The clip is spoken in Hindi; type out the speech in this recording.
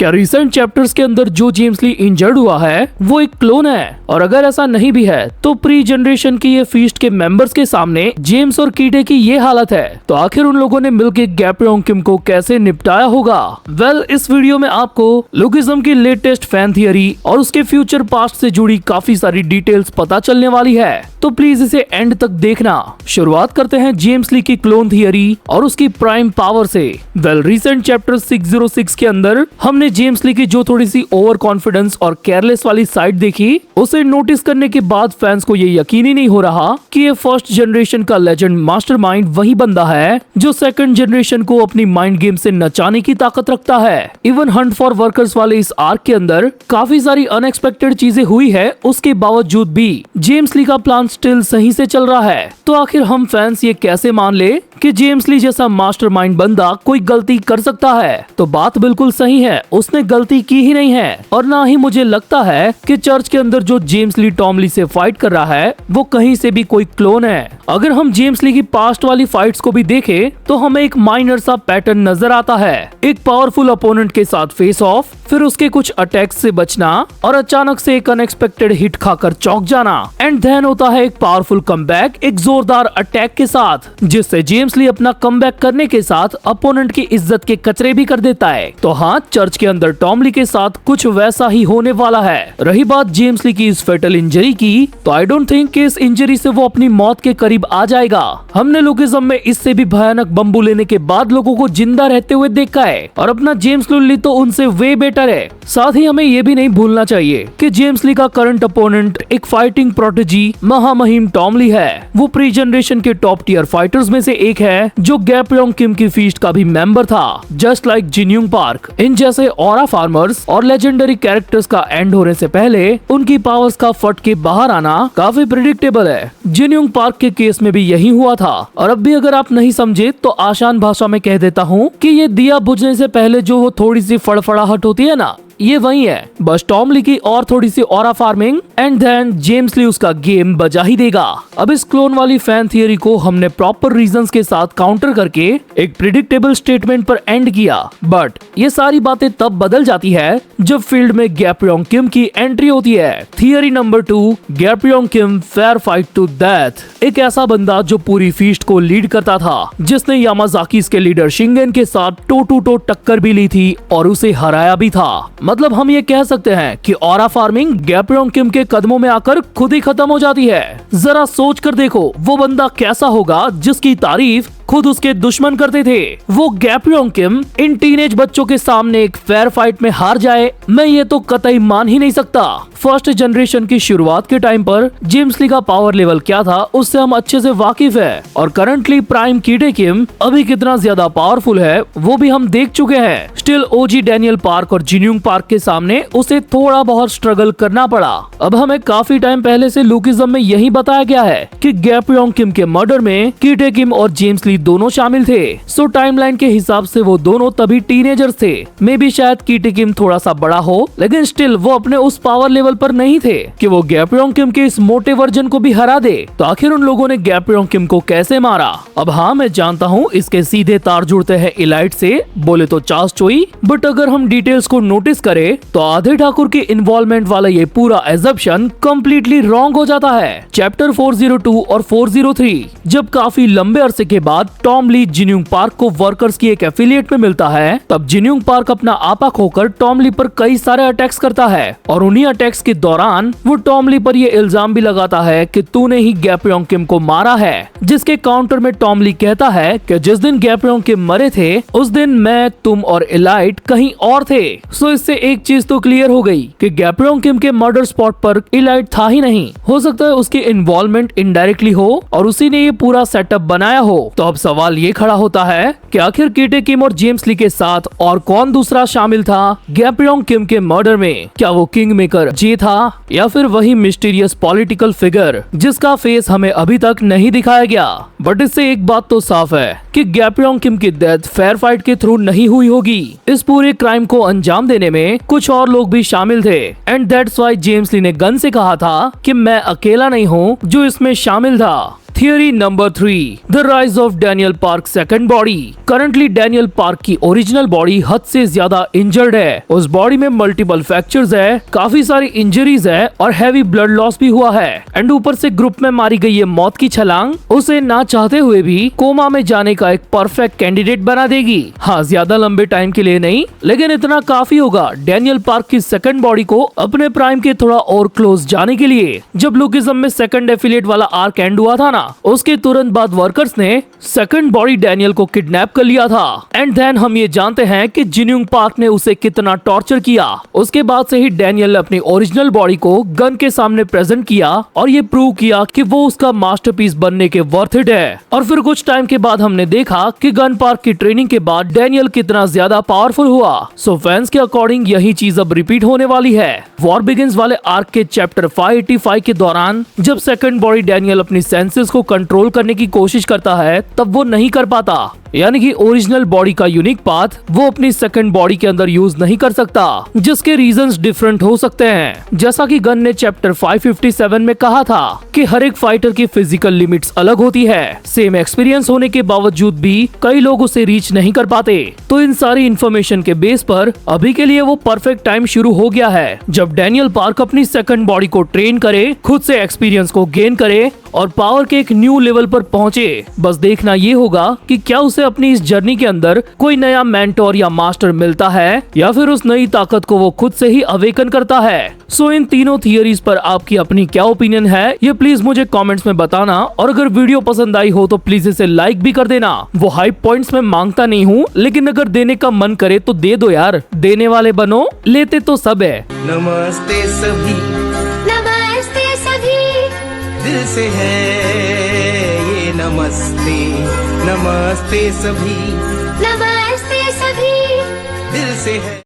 क्या रिसेंट चैप्टर्स के अंदर जो जेम्स ली इंजर्ड हुआ है वो एक क्लोन है? और अगर ऐसा नहीं भी है तो प्री जनरेशन की ये फीस्ट के मेंबर्स के सामने जेम्स और कीटे की ये हालत है, तो आखिर उन लोगों ने मिलकर गैप्योंग किम को कैसे निपटाया होगा? वेल, इस वीडियो में आपको लुकिज्म की लेटेस्ट फैन थियरी और उसके फ्यूचर पास्ट से जुड़ी काफी सारी डिटेल्स पता चलने वाली है, तो प्लीज इसे एंड तक देखना। शुरुआत करते हैं जेम्स ली की क्लोन थियरी और उसकी प्राइम पावर से। वेल, रिसेंट चैप्टर 606 के अंदर हमने जेम्स ली की जो थोड़ी सी ओवर कॉन्फिडेंस और केयरलेस वाली साइड देखी, उसे नोटिस करने के बाद फैंस को ये यकीन ही नहीं हो रहा कि ये फर्स्ट जनरेशन का लेजेंड मास्टरमाइंड वही बंदा है जो सेकंड जनरेशन को अपनी माइंड गेम से नचाने की ताकत रखता है। इवन हंट फॉर वर्कर्स वाले इस आर्क के अंदर काफी सारी अनएक्सपेक्टेड चीजें हुई है, उसके बावजूद भी जेम्स ली का प्लान स्टिल सही से चल रहा है। तो आखिर हम फैंस ये कैसे मान ले कि जेम्स ली जैसा मास्टरमाइंड बंदा कोई गलती कर सकता है? तो बात बिल्कुल सही है, उसने गलती की ही नहीं है। और ना ही मुझे लगता है कि चर्च के अंदर जो जेम्स ली टॉम ली से फाइट कर रहा है वो कहीं से भी कोई क्लोन है। अगर हम जेम्स ली की पास्ट वाली फाइट्स को भी देखें तो हमें एक माइनर सा पैटर्न नजर आता है। एक पावरफुल अपोनेंट के साथ फेस ऑफ, फिर उसके कुछ अटैक्स से बचना और अचानक से एक अनएक्सपेक्टेड हिट खाकर चौंक जाना, एंड देन होता है एक पावरफुल कमबैक एक जोरदार अटैक के साथ, जिससे जेम्स ली अपना कमबैक करने के साथ अपोनेंट की इज्जत के कचरे भी कर देता है। तो हाँ, चर्च के अंदर टॉम ली के साथ कुछ वैसा ही होने वाला है। रही बात जेम्स ली की इस फेटल इंजरी की, तो आई डोंट थिंक कि इस इंजरी से वो अपनी मौत के करीब आ जाएगा। हमने लुकिज्म में इससे भी भयानक बम्बू लेने के बाद लोगों को जिंदा रहते हुए देखा है, और अपना जेम्स ली तो उनसे वे बेटर है। साथ ही हमें ये भी नहीं भूलना चाहिए कि जेम्स ली का करंट अपोनेंट एक फाइटिंग प्रोटेजी महामहिम टॉम ली है। वो प्री जनरेशन के टॉप टियर फाइटर्स में से एक है जो गैप्योंग किम की फीस्ट का भी मेंबर था। जस्ट लाइक जिन्यूंग पार्क, इन जैसे ऑरा फार्मर्स और लेजेंडरी कैरेक्टर्स का एंड होने से पहले उनकी पावर्स का फट के बाहर आना काफी प्रेडिक्टेबल है। जिन्यूंग पार्क के केस में भी यही हुआ था। और अब भी अगर आप नहीं समझे तो आसान भाषा में कह देता हूँ कि ये दिया बुझने से पहले जो वो थोड़ी सी फड़फड़ाहट होती है ना, ये वही है। बस टॉम ली की और थोड़ी सी aura farming, and then James Lee उसका गेम बजा ही देगा। अब इस क्लोन वाली फैन थियरी को हमने प्रॉपर रीजंस के साथ काउंटर करके एक प्रिडिक्टेबल स्टेटमेंट पर एंड किया। बट ये सारी बातें तब बदल जाती है जब फील्ड में गैप्योंग किम की एंट्री होती है। Theory number 2, Gapyeong Kim fair fight to death. एक ऐसा बंदा जो पूरी फीस्ट को लीड करता था, जिसने यामाजाकी के लीडर शिंगेन के साथ टो टू टो टक्कर भी ली थी और उसे हराया भी था। मतलब हम ये कह सकते हैं कि ऑरा फार्मिंग गैप्योंग किम के कदमों में आकर खुद ही खत्म हो जाती है। जरा सोच कर देखो वो बंदा कैसा होगा जिसकी तारीफ खुद उसके दुश्मन करते थे। वो गैप्योंग किम इन टीनेज बच्चों के सामने एक फेयर फाइट में हार जाए, मैं ये तो कतई मान ही नहीं सकता। फर्स्ट जनरेशन की शुरुआत के टाइम पर जेम्स ली का पावर लेवल क्या था उससे हम अच्छे से वाकिफ है, और करंटली प्राइम कीटे किम अभी कितना ज्यादा पावरफुल है वो भी हम देख चुके हैं। स्टिल ओजी डैनियल पार्क और जिन्यूंग पार्क के सामने उसे थोड़ा बहुत स्ट्रगल करना पड़ा। अब हमें काफी टाइम पहले से लुकिज्म में यही बताया गया है कि गैप्योंग किम के मर्डर में कीटे किम और जेम्स ली दोनों शामिल थे। सो टाइमलाइन के हिसाब से वो दोनों तभी टीनेजर्स थे। मे बी शायद कीटे किम थोड़ा सा बड़ा हो, लेकिन स्टिल वो अपने उस पावर लेवल पर नहीं थे कि वो गैप्योंग किम के इस मोटे वर्जन को भी हरा दे। तो आखिर उन लोगों ने गैप्योंग किम को कैसे मारा? अब हाँ, मैं जानता हूँ इसके सीधे तार जुड़ते हैं इलाइट से, बोले तो चास चोई, बट अगर हम डिटेल्स को नोटिस करें तो आधे ठाकुर के इन्वॉल्वमेंट वाला ये पूरा एजम्पशन कम्प्लीटली रॉन्ग हो जाता है। चैप्टर 402 और 403 जब काफी लंबे अरसे के बाद टॉम ली जिन्यूंग पार्क को वर्कर्स की एक एफिलिएट में मिलता है, तब जिन्यूंग पार्क अपना आपा खोकर टॉम ली पर कई सारे अटैक्स करता है, और उन्हीं अटैक्स के दौरान वो टॉम ली पर ये इल्जाम भी लगाता है कि तूने ही गैप्योंग किम को मारा है। जिसके काउंटर में टॉम ली कहता है कि जिस दिन गैप्योंग किम मरे थे उस दिन मैं, तुम और इलाइट कहीं और थे। सो इससे एक चीज तो क्लियर हो गई कि गैप्योंग किम के मर्डर स्पॉट पर इलाइट था ही नहीं। हो सकता है उसकी इन्वॉल्वमेंट इनडायरेक्टली हो और उसी ने ये पूरा सेटअप बनाया हो। तो अब सवाल ये खड़ा होता है कि आखिर कीटे किम और जेम्स ली के साथ और कौन दूसरा शामिल था गैप्योंग किम के मर्डर में? क्या वो किंग मेकर जे था या फिर वही मिस्टीरियस पॉलिटिकल फिगर जिसका फेस हमें अभी तक नहीं दिखाया गया? बट इससे एक बात तो साफ है कि गैप्योंग किम की डेथ फेयर फाइट के थ्रू नहीं हुई होगी। इस पूरे क्राइम को अंजाम देने में कुछ और लोग भी शामिल थे, एंड दैट्स व्हाई जेम्स ली ने गन से कहा था कि मैं अकेला नहीं हूँ जो इसमें शामिल था। Theory number 3, the rise of Daniel park second body. Currently Daniel park की ओरिजिनल बॉडी हद से ज्यादा इंजर्ड है। उस बॉडी में मल्टीपल फ्रैक्चर्स है, काफी सारी इंजरीज है और हैवी ब्लड लॉस भी हुआ है। एंड ऊपर से ग्रुप में मारी गई ये मौत की छलांग उसे ना चाहते हुए भी कोमा में जाने का एक परफेक्ट कैंडिडेट बना देगी। हाँ, ज्यादा लंबे टाइम के लिए नहीं, लेकिन इतना काफी होगा डैनियल पार्क की सेकंड बॉडी को अपने प्राइम के थोड़ा और क्लोज जाने के लिए। जब लुकिज्म में सेकंड एफिलिएट वाला आर्क एंड हुआ था ना, उसके तुरंत बाद वर्कर्स ने सेकंड बॉडी डैनियल को किडनैप कर लिया था। एंड देन हम ये जानते हैं कि जिन्यूंग पार्क ने उसे कितना टॉर्चर किया। उसके बाद से ही डैनियल ने अपनी ओरिजिनल बॉडी को गन के सामने प्रेजेंट किया और ये प्रूव किया कि वो उसका मास्टरपीस बनने के वर्थ इट है। और फिर कुछ टाइम के बाद हमने देखा कि गन पार्क की ट्रेनिंग के बाद डैनियल कितना ज्यादा पावरफुल हुआ। सो फैंस के अकॉर्डिंग यही चीज अब रिपीट होने वाली है। वॉर बिगिंस वाले आर्क के चैप्टर 585 के दौरान जब सेकंड बॉडी डैनियल अपनी सेंसेस को कंट्रोल करने की कोशिश करता है तब वो नहीं कर पाता, यानी कि ओरिजिनल बॉडी का यूनिक पाथ वो अपनी सेकंड बॉडी के अंदर यूज नहीं कर सकता, जिसके रीजंस डिफरेंट हो सकते हैं। जैसा कि गन ने चैप्टर 557 में कहा था कि हर एक फाइटर की फिजिकल लिमिट्स अलग होती है। सेम एक्सपीरियंस होने के बावजूद भी कई लोग उसे रीच नहीं कर पाते। तो इन सारी इन्फॉर्मेशन के बेस पर अभी के लिए वो परफेक्ट टाइम शुरू हो गया है जब डैनियल पार्क अपनी सेकंड बॉडी को ट्रेन करे, खुद से एक्सपीरियंस को गेन करे और पावर के एक न्यू लेवल पर पहुंचे। बस देखना ये होगा कि क्या उसे अपनी इस जर्नी के अंदर कोई नया मेंटोर या मास्टर मिलता है या फिर उस नई ताकत को वो खुद से ही अवेकन करता है। सो इन तीनों थियरीज पर आपकी अपनी क्या ओपिनियन है ये प्लीज मुझे कमेंट्स में बताना। और अगर वीडियो पसंद आई हो तो प्लीज इसे लाइक भी कर देना। वो हाइप पॉइंट्स में मांगता नहीं हूँ, लेकिन अगर देने का मन करे तो दे दो यार। देने वाले बनो, लेते तो सब है। नमस्ते सभी, नमस्ते सभी, दिल से है ये नमस्ते। नमस्ते सभी, नमस्ते सभी, दिल से है।